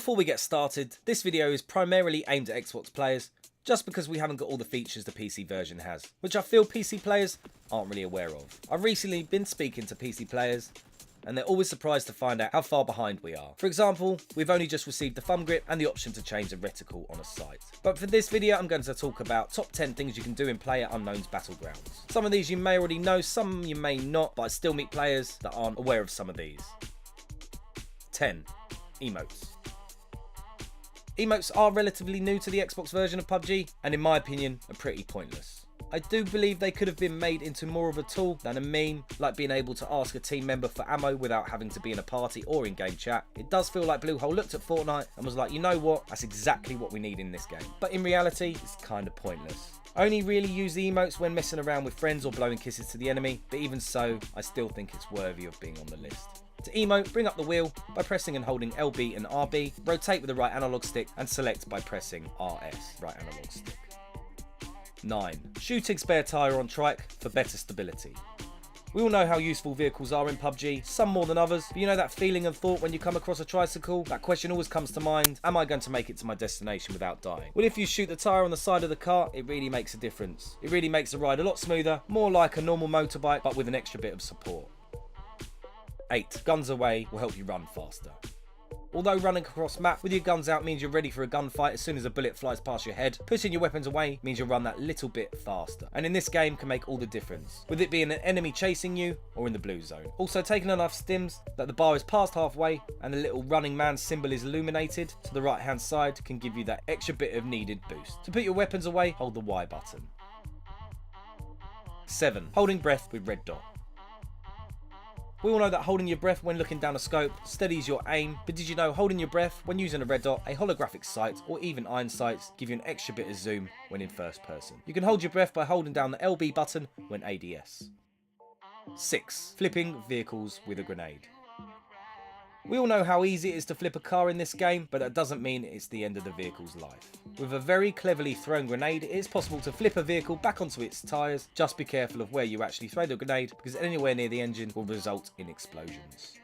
before we get started, this video is primarily aimed at Xbox players, just because we haven't got all the features the PC version has, which I feel PC players aren't really aware of. I've recently been speaking to PC players, and they're always surprised to find out how far behind we are. For example, we've only just received the thumb grip and the option to change the reticle on a site. But for this video, I'm going to talk about top 10 things you can do in PlayerUnknown's Battlegrounds. Some of these you may already know, some you may not, but I still meet players that aren't aware of some of these. 10. Emotes. Emotes are relatively new to the Xbox version of PUBG, and in my opinion, are pretty pointless. I do believe they could have been made into more of a tool than a meme, like being able to ask a team member for ammo without having to be in a party or in game chat. It does feel like Bluehole looked at Fortnite and was like, you know what, that's exactly what we need in this game. But in reality, it's kind of pointless. I only really use the emotes when messing around with friends or blowing kisses to the enemy, but even so, I still think it's worthy of being on the list. To emote, bring up the wheel by pressing and holding LB and RB, rotate with the right analog stick, and select by pressing RS, right analog stick. 9. Shooting spare tyre on trike for better stability. We all know how useful vehicles are in PUBG, some more than others, but you know that feeling and thought when you come across a tricycle? That question always comes to mind, am I going to make it to my destination without dying? Well, if you shoot the tyre on the side of the car, it really makes a difference. It really makes the ride a lot smoother, more like a normal motorbike, but with an extra bit of support. 8. Guns away will help you run faster. Although running across map with your guns out means you're ready for a gunfight as soon as a bullet flies past your head, putting your weapons away means you'll run that little bit faster. And in this game can make all the difference, with it being an enemy chasing you or in the blue zone. Also, taking enough stims that the bar is past halfway and the little running man symbol is illuminated to the right hand side can give you that extra bit of needed boost. To put your weapons away, hold the Y button. 7. Holding breath with red dot. We all know that holding your breath when looking down a scope steadies your aim, but did you know holding your breath when using a red dot, a holographic sight, or even iron sights give you an extra bit of zoom when in first person? You can hold your breath by holding down the LB button when ADS. 6. Flipping vehicles with a grenade. We all know how easy it is to flip a car in this game, but that doesn't mean it's the end of the vehicle's life. With a very cleverly thrown grenade, it is possible to flip a vehicle back onto its tyres. Just be careful of where you actually throw the grenade, because anywhere near the engine will result in explosions.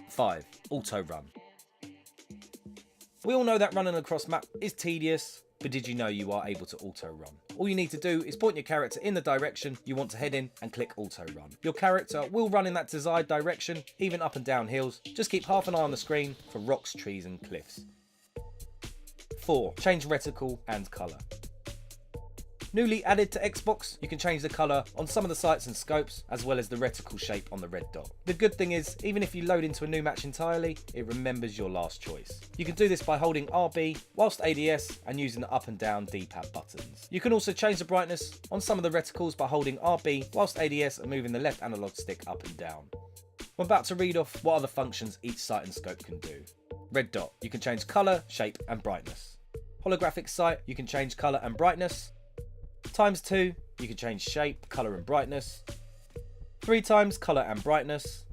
5. Auto run. We all know that running across map is tedious, but did you know you are able to auto run? All you need to do is point your character in the direction you want to head in and click auto run. Your character will run in that desired direction, even up and down hills. Just keep half an eye on the screen for rocks, trees and cliffs. 4. Change reticle and colour. Newly added to Xbox, you can change the colour on some of the sights and scopes, as well as the reticle shape on the red dot. The good thing is, even if you load into a new match entirely, it remembers your last choice. You can do this by holding RB whilst ADS and using the up and down D-pad buttons. You can also change the brightness on some of the reticles by holding RB whilst ADS and moving the left analog stick up and down. I'm about to read off what other functions each sight and scope can do. Red dot, you can change colour, shape and brightness. Holographic sight, you can change colour and brightness. ×2, you can change shape, colour and brightness. 3 times, colour and brightness.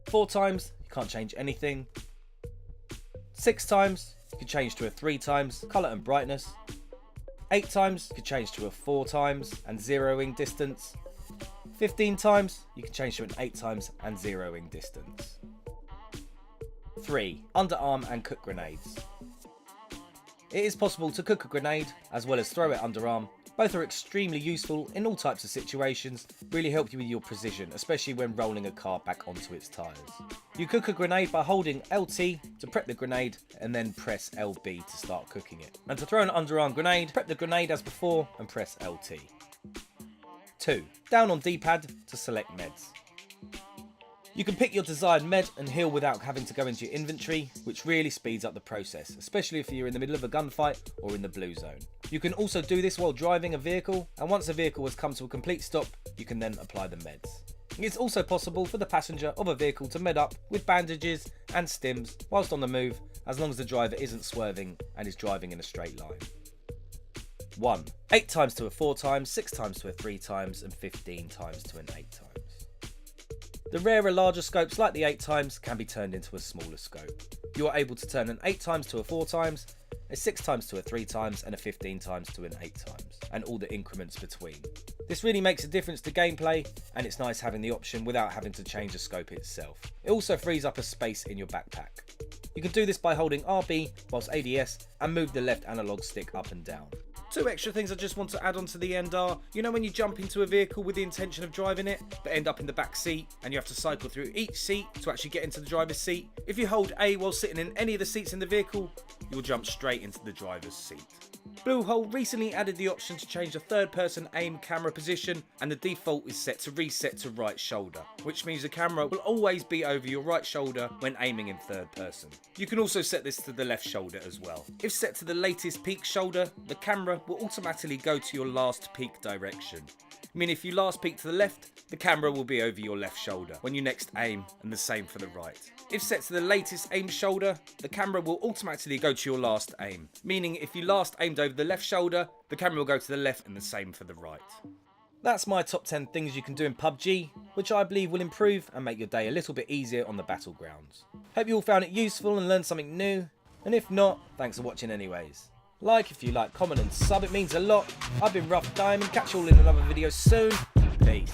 4 times, you can't change anything. 6 times, you can change to a 3 times, colour and brightness. 8 times, you can change to a 4 times and zeroing distance. 15 times, you can change to an 8 times and zeroing distance. 3. Underarm and cook grenades. It is possible to cook a grenade as well as throw it underarm. Both are extremely useful in all types of situations, really help you with your precision, especially when rolling a car back onto its tyres. You cook a grenade by holding LT to prep the grenade and then press LB to start cooking it. And to throw an underarm grenade, prep the grenade as before and press LT. 2. Down on D-pad to select meds. You can pick your desired med and heal without having to go into your inventory, which really speeds up the process, especially if you're in the middle of a gunfight or in the blue zone. You can also do this while driving a vehicle, and once a vehicle has come to a complete stop, you can then apply the meds. It's also possible for the passenger of a vehicle to med up with bandages and stims whilst on the move, as long as the driver isn't swerving and is driving in a straight line. 1. 8 times to a 4 times, 6 times to a 3 times, and 15 times to an 8 times. The rarer larger scopes like the 8 times can be turned into a smaller scope. You are able to turn an 8 times to a 4 times, a 6 times to a 3 times and a 15 times to an 8 times, and all the increments between. This really makes a difference to gameplay, and it's nice having the option without having to change the scope itself. It also frees up a space in your backpack. You can do this by holding RB whilst ADS and move the left analog stick up and down. Two extra things I just want to add on to the end are, you know when you jump into a vehicle with the intention of driving it, but end up in the back seat, and you have to cycle through each seat to actually get into the driver's seat? If you hold A while sitting in any of the seats in the vehicle, you'll jump straight into the driver's seat. Bluehole recently added the option to change the third person aim camera position, and the default is set to reset to right shoulder, which means the camera will always be over your right shoulder when aiming in third person. You can also set this to the left shoulder as well. If set to the latest peak shoulder, the camera will automatically go to your last peak direction. I mean, if you last peek to the left, the camera will be over your left shoulder when you next aim, and the same for the right. If set to the latest aim shoulder, the camera will automatically go to your last aim, meaning if you last aimed over the left shoulder, the camera will go to the left and the same for the right. That's my top 10 things you can do in PUBG, which I believe will improve and make your day a little bit easier on the Battlegrounds. Hope you all found it useful and learned something new, and if not, thanks for watching anyways. Like if you like, comment and sub, it means a lot. I've been Rough Diamond, catch you all in another video soon. Peace.